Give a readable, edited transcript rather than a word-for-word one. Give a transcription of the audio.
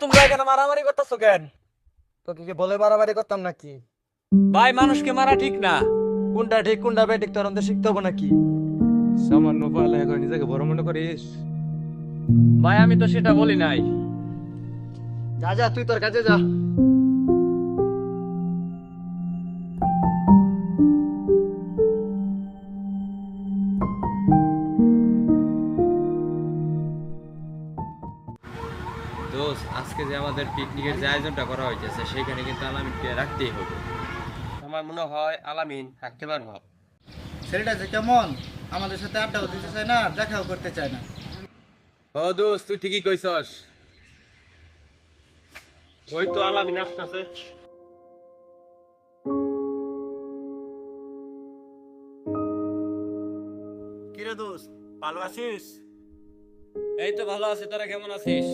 তোমরা এখানে মারামারি করতেছো কেন? তোকে কি বলে বাড়াবাড়ি করতাম নাকি? ভাই, মানুষকে মারা ঠিক না। কোনটা ঠিক কোনটা বেঠিক তোর আমাদের শিখতে হবো নাকি? সামান্য পালে এখন নিজেকে বড় মনে করিস? ভাই, আমি তো সেটা বলি নাই। যা যা, তুই তোর কাজে যা। দোস্ত, আজকে যে আমাদের পিকনিকের যে আয়োজনটা করা হয়েছে সেখানে কিন্তু আলামিনকে রাখতেই হবে। আমার মনে হয় আলামিন থাকতে পারবো। ছেলেটা যে কেমন, আমাদের সাথে আড্ডাও দিতে চায় না, আর দেখাও করতে চায় না। ও দোস্ত, তুই ঠিকই কইছস। ওই তো আলামিন আসতেছে। কিরে দোস্ত, ভালো আছিস? এই তো ভালো আছি, তোরা কেমন আছিস?